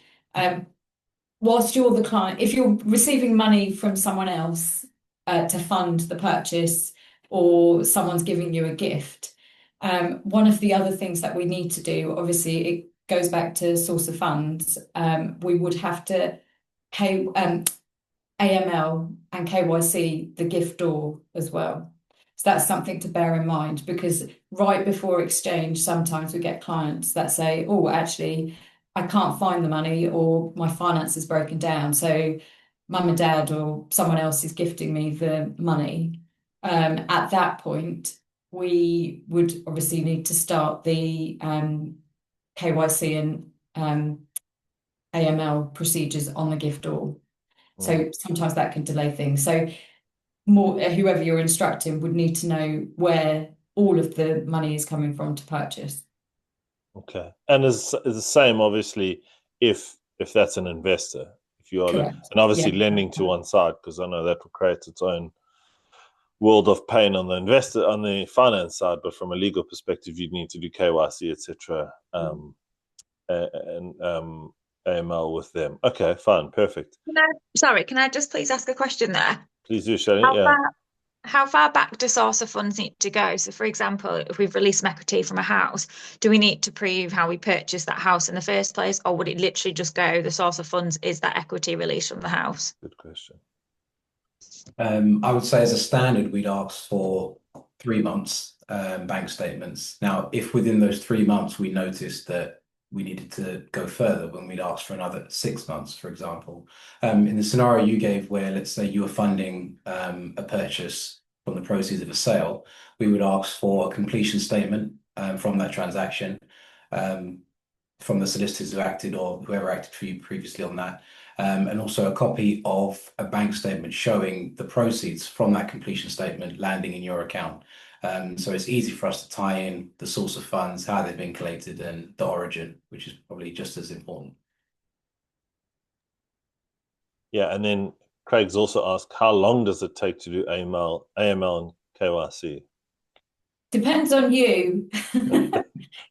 Whilst you're the client, if you're receiving money from someone else to fund the purchase or someone's giving you a gift, one of the other things that we need to do, obviously it goes back to source of funds, we would have to pay AML and KYC the giftor as well. So that's something to bear in mind because right before exchange, sometimes we get clients that say, oh, actually, I can't find the money or my finance is broken down. So mum and dad or someone else is gifting me the money. At that point, we would obviously need to start the KYC and AML procedures on the giftor. So sometimes that can delay things. So whoever you're instructing would need to know where all of the money is coming from to purchase. Okay, and it's the same obviously if that's an investor, if you are, and obviously lending to one side, because I know that will create its own world of pain on the investor on the finance side, but from a legal perspective, you need to do KYC, etc., and AML with them. Okay, fine, perfect. Can I just please ask a question there? Please do, Shelley. how far back do source of funds need to go? So, for example, if we've released some equity from a house, do we need to prove how we purchased that house in the first place, or would it literally just go, the source of funds is that equity released from the house? Good question. I would say as a standard, we'd ask for 3 months bank statements. Now, if within those 3 months we noticed that we needed to go further, when we'd ask for another 6 months, for example. In the scenario you gave where, let's say, you were funding a purchase from the proceeds of a sale, we would ask for a completion statement from that transaction, from the solicitors who acted or whoever acted for you previously on that. And also a copy of a bank statement showing the proceeds from that completion statement landing in your account. So it's easy for us to tie in the source of funds, how they've been collected, and the origin, which is probably just as important. Yeah, and then Craig's also asked, how long does it take to do AML and KYC? Depends on you. I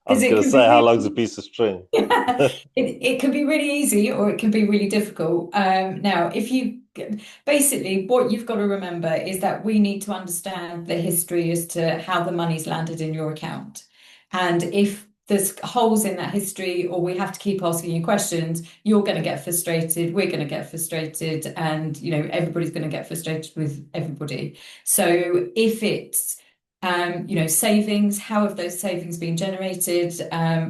was going to say, how long's a piece of string? It can be really easy or it can be really difficult. Now, basically what you've got to remember is that we need to understand the history as to how the money's landed in your account. And if there's holes in that history, or we have to keep asking you questions, you're going to get frustrated, we're going to get frustrated, and everybody's going to get frustrated with everybody. So if it's savings, how have those savings been generated?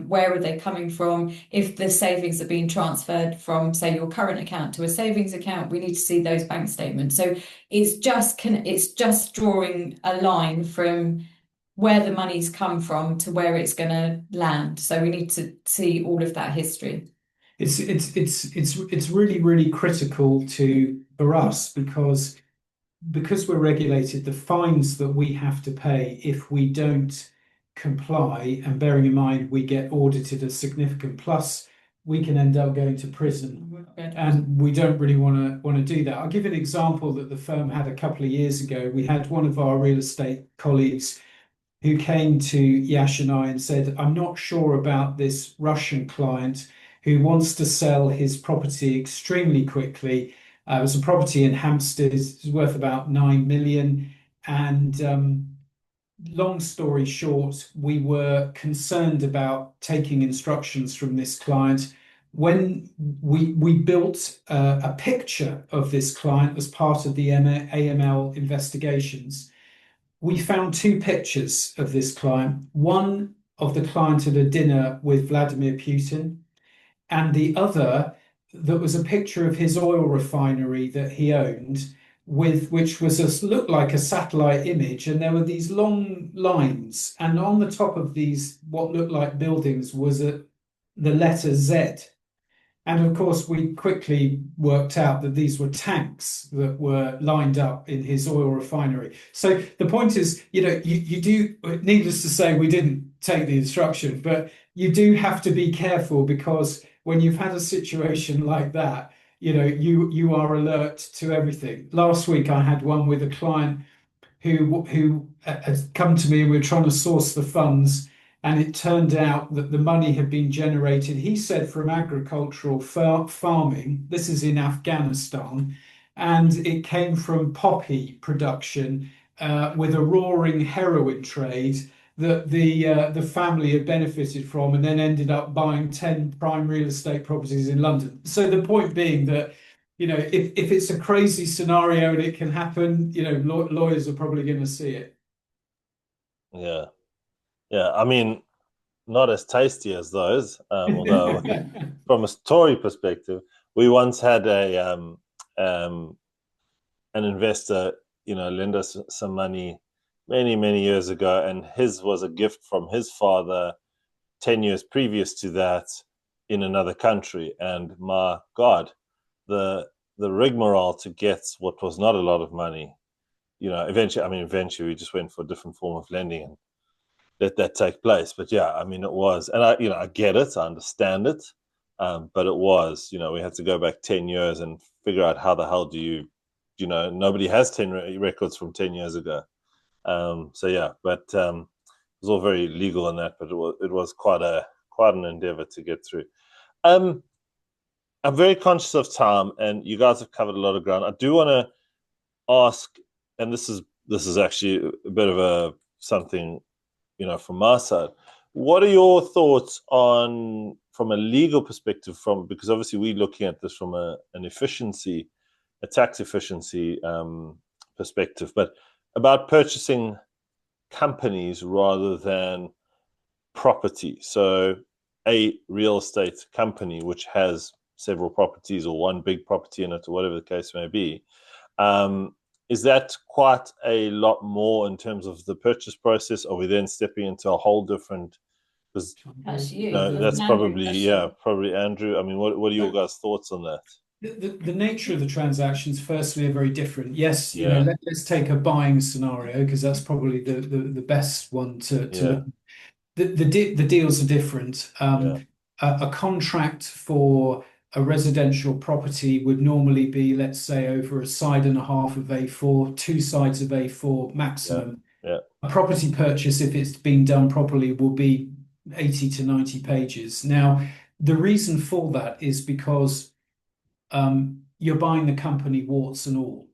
Where are they coming from? If the savings are being transferred from, say, your current account to a savings account, we need to see those bank statements. So it's just drawing a line from where the money's come from to where it's going to land. So we need to see all of that history. It's really, really critical for us because we're regulated, the fines that we have to pay if we don't comply, and bearing in mind we get audited as significant, plus we can end up going to prison, and we don't really want to do that. I'll give an example that the firm had a couple of years ago. We had one of our real estate colleagues who came to Yash and I and said, I'm not sure about this Russian client who wants to sell his property extremely quickly. It was a property in Hampstead. It's worth about 9 million. And long story short, we were concerned about taking instructions from this client. When we built a picture of this client as part of the AML investigations, we found 2 pictures of this client. One of the client at a dinner with Vladimir Putin, and the other that was a picture of his oil refinery that he owned, which looked like a satellite image, and there were these long lines, and on the top of these what looked like buildings was the letter Z. And of course, we quickly worked out that these were tanks that were lined up in his oil refinery. So the point is, you do, needless to say, we didn't take the instruction, but you do have to be careful, because when you've had a situation like that, you are alert to everything. Last week, I had one with a client who had come to me, and we were trying to source the funds. And it turned out that the money had been generated, he said, from agricultural farming. This is in Afghanistan. And it came from poppy production with a roaring heroin trade that the family had benefited from, and then ended up buying 10 prime real estate properties in London. So the point being that, if it's a crazy scenario and it can happen, lawyers are probably going to see it. Yeah. Yeah, I mean, not as tasty as those, although from a story perspective, we once had an investor, lend us some money many, many years ago, and his was a gift from his father 10 years previous to that in another country. And my God, the rigmarole to get what was not a lot of money, eventually we just went for a different form of lending and let that take place. But yeah, I mean, it was, and I get it, I understand it, but it was, we had to go back 10 years and figure out how the hell do you, nobody has 10 records from 10 years ago. So yeah, but it was all very legal in that, but it was quite an endeavor to get through. I'm very conscious of time, and you guys have covered a lot of ground. I do want to ask, and this is this is actually a bit of something, from my side. What are your thoughts from a legal perspective, because obviously we're looking at this from a tax efficiency perspective, but about purchasing companies rather than property. So a real estate company which has several properties or one big property in it or whatever the case may be, is that quite a lot more in terms of the purchase process? Are we then stepping into a whole different? Because That's you. that's probably Andrew. I mean, what are your guys' thoughts on that? The nature of the transactions, firstly, are very different. Yes, let's take a buying scenario, because that's probably the best one to look. The deals are different. A contract for a residential property would normally be, let's say, over a side and a half of A4, 2 sides of A4 maximum. A property purchase, if it's been done properly, will be 80 to 90 pages. Now, the reason for that is because you're buying the company warts and all,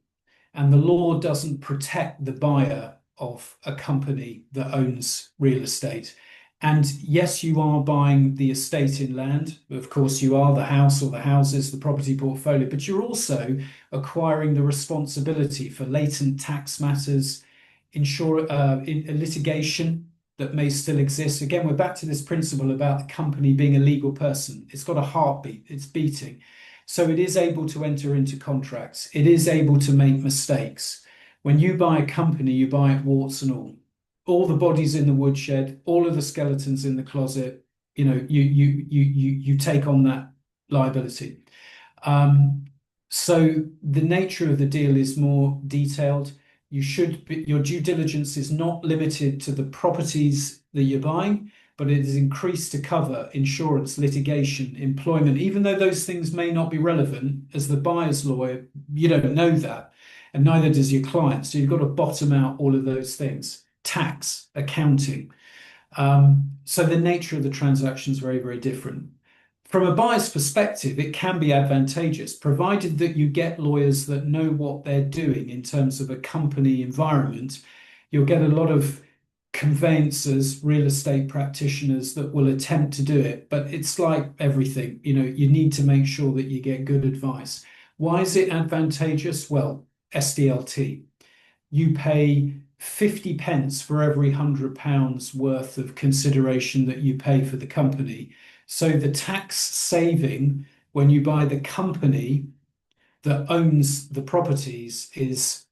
and the law doesn't protect the buyer of a company that owns real estate. And yes, you are buying the estate in land. Of course, you are the house or the houses, the property portfolio, but you're also acquiring the responsibility for latent tax matters, litigation that may still exist. Again, we're back to this principle about the company being a legal person. It's got a heartbeat, it's beating. So it is able to enter into contracts. It is able to make mistakes. When you buy a company, you buy it warts and all the bodies in the woodshed, all of the skeletons in the closet. You take on that liability. So the nature of the deal is more detailed. Your due diligence is not limited to the properties that you're buying, but it is increased to cover insurance, litigation, employment, even though those things may not be relevant. As the buyer's lawyer, you don't know that, and neither does your client. So you've got to bottom out all of those things: tax, accounting. So the nature of the transaction is very, very different. From a buyer's perspective, it can be advantageous, provided that you get lawyers that know what they're doing in terms of a company environment. You'll get a lot of conveyancers, real estate practitioners that will attempt to do it, but it's like everything, you need to make sure that you get good advice. Why is it advantageous? Well, SDLT. You pay 50 pence for every £100 worth of consideration that you pay for the company. So the tax saving when you buy the company that owns the properties is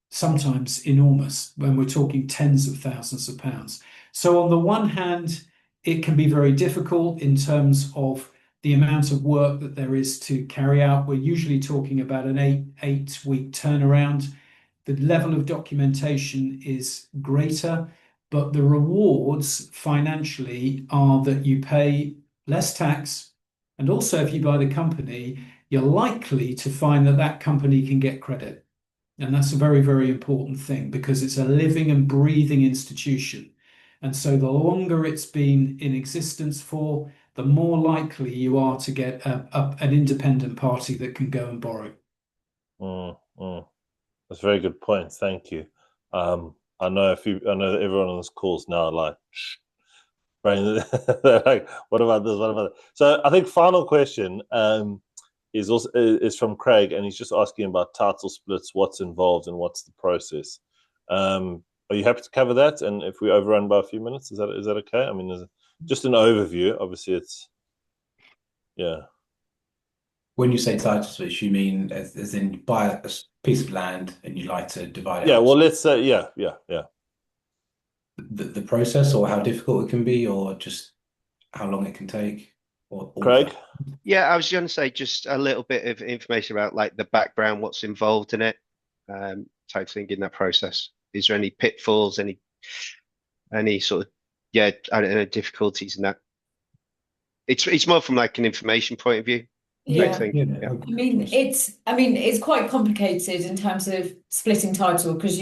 sometimes enormous, when we're talking tens of thousands of pounds. So on the one hand, it can be very difficult in terms of the amount of work that there is to carry out. We're usually talking about an eight-week turnaround. The level of documentation is greater, but the rewards financially are that you pay less tax, and also if you buy the company, you're likely to find that company can get credit. And that's a very, very important thing, because it's a living and breathing institution. And so the longer it's been in existence for, the more likely you are to get an independent party that can go and borrow. That's a very good point. Thank you. I know that everyone on this call is now like, shh. They're like, what about this? What about that? So I think final question is from Craig, and he's just asking about title splits, what's involved and what's the process. Are you happy to cover that? And if we overrun by a few minutes, is that okay? I mean, just an overview. Obviously, it's When you say title splits, you mean as in you buy a piece of land and you like to divide it? Yeah. Well, let's say yeah. The process, or how difficult it can be, or just how long it can take, or Craig? Yeah, I was going to say just a little bit of information about like the background, what's involved in it, type thing in that process. Is there any pitfalls, any sort of I don't know, difficulties in that? It's more from like an information point of view. Yeah. I think. I mean, it's quite complicated in terms of splitting title, because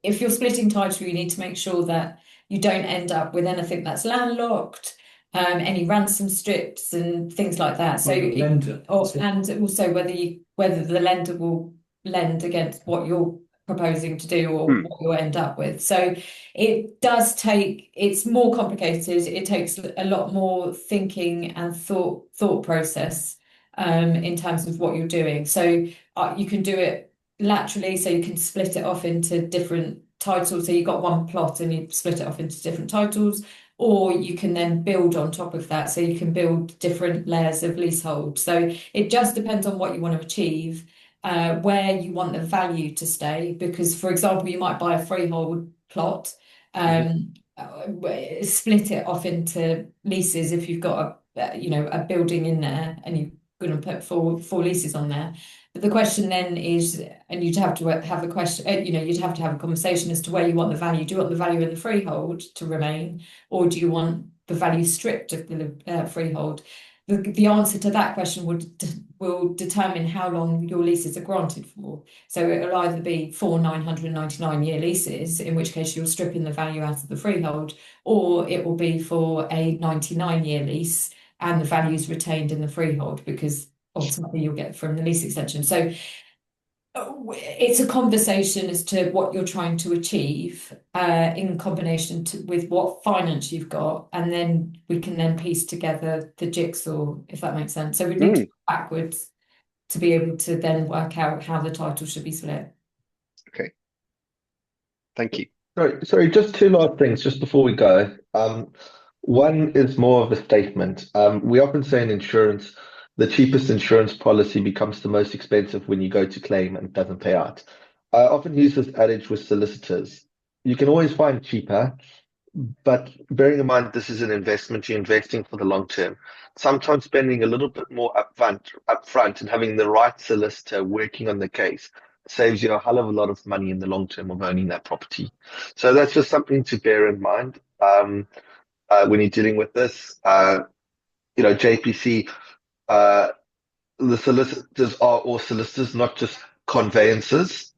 if you're splitting title, you need to make sure that you don't end up with anything that's landlocked, any ransom strips and things like that. So lender. And also whether the lender will lend against what you're proposing to do or what you'll end up with. So it's more complicated. It takes a lot more thinking and thought process in terms of what you're doing. So you can do it laterally, so you can split it off into different titles. So you've got one plot and you split it off into different titles, or you can then build on top of that. So you can build different layers of leasehold. So it just depends on what you want to achieve, where you want the value to stay. Because, for example, you might buy a freehold plot, split it off into leases if you've got a building in there and you're going to put four leases on there. But the question then is, and you'd have to have a question, you'd have to have a conversation as to where you want the value. Do you want the value in the freehold to remain, or do you want the value stripped of the freehold? The answer to that question will determine how long your leases are granted for. So it'll either be 4 999-year leases, in which case you're stripping the value out of the freehold, or it will be for a 99-year lease and the value is retained in the freehold, because ultimately you'll get from the lease extension. So it's a conversation as to what you're trying to achieve in combination with what finance you've got, and then we can then piece together the jigsaw, if that makes sense. So we need to go backwards to be able to then work out how the title should be split. Okay. Thank you. Sorry, just two last things just before we go. One is more of a statement. We often say in insurance, the cheapest insurance policy becomes the most expensive when you go to claim and it doesn't pay out. I often use this adage with solicitors. You can always find cheaper, but bearing in mind this is an investment, you're investing for the long term. Sometimes spending a little bit more upfront and having the right solicitor working on the case saves you a hell of a lot of money in the long term of owning that property. So that's just something to bear in mind when you're dealing with this. JPC, the solicitors are all solicitors, not just conveyancers,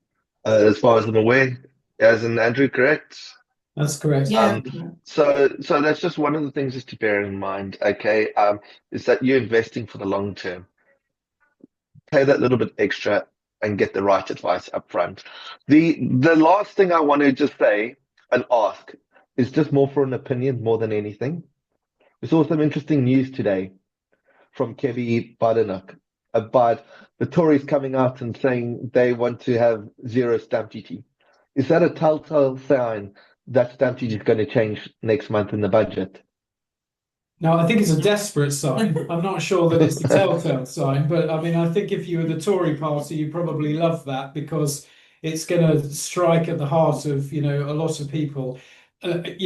as far as I'm aware. As in Andrew, correct? That's correct. Yeah. So that's just one of the things just to bear in mind, okay, is that you're investing for the long term. Pay that little bit extra and get the right advice up front. The last thing I want to just say and ask is just more for an opinion more than anything. We saw some interesting news today from Kevin Badenoch about the Tories coming out and saying they want to have zero stamp duty. Is that a telltale sign that stamp duty is going to change next month in the budget? No, I think it's a desperate sign. I'm not sure that it's a telltale sign, but I mean, I think if you were the Tory party, you probably love that, because it's going to strike at the heart of, a lot of people. I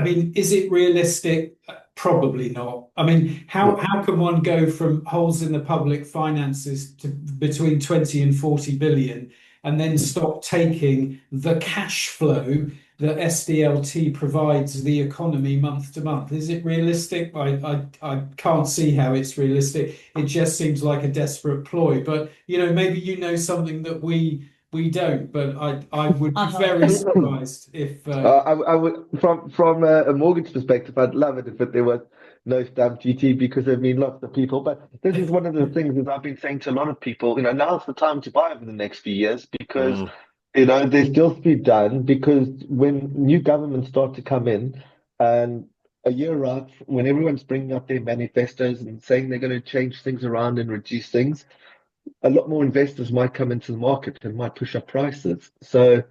mean, is it realistic? Probably not. I mean, how can one go from holes in the public finances to between 20 and 40 billion and then stop taking the cash flow that SDLT provides the economy month to month? Is it realistic? I can't see how it's realistic. It just seems like a desperate ploy. But maybe something that we don't. But I would be very surprised if I would, from a mortgage perspective, I'd love it if there was no stamp duty, because there have been lots of people. But this is one of the things that I've been saying to a lot of people. Now's the time to buy over the next few years, because there's deals to be done. Because when new governments start to come in, and a year out, when everyone's bringing up their manifestos and saying they're going to change things around and reduce things, a lot more investors might come into the market and might push up prices. So,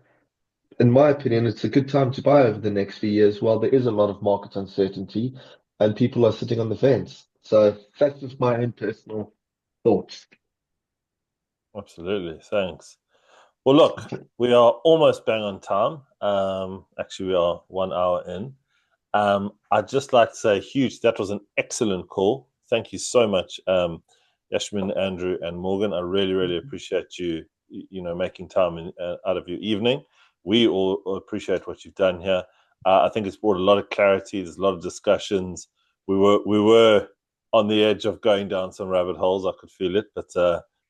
in my opinion, it's a good time to buy over the next few years while there is a lot of market uncertainty and people are sitting on the fence. So that's just my own personal thoughts. Absolutely. Thanks. Well, look, we are almost bang on time. Actually, we are 1 hour in. I'd just like to say that was an excellent call. Thank you so much, Yashmin, Andrew, and Morgan. I really, really appreciate you, making time out of your evening. We all appreciate what you've done here. I think it's brought a lot of clarity. There's a lot of discussions. We were on the edge of going down some rabbit holes. I could feel it, but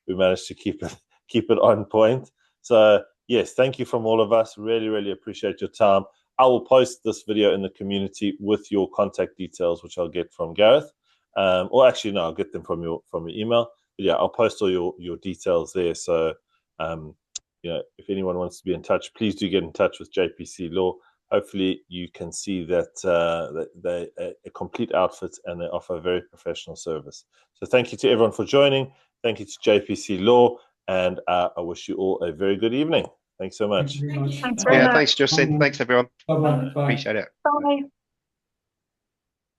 we managed to keep it on point. So yes, thank you from all of us. Really, really appreciate your time. I will post this video in the community with your contact details, which I'll get from Gareth. Or actually, no, I'll get them from your email. But yeah, I'll post all your details there. So if anyone wants to be in touch, please do get in touch with JPC Law. Hopefully, you can see that they a complete outfit and they offer a very professional service. So thank you to everyone for joining. Thank you to JPC Law, and I wish you all a very good evening. Thanks so much. Thank you very much. Thanks very Yeah, much. thanks, Justin. Thanks, everyone. Bye-bye. Bye. Appreciate it. Bye.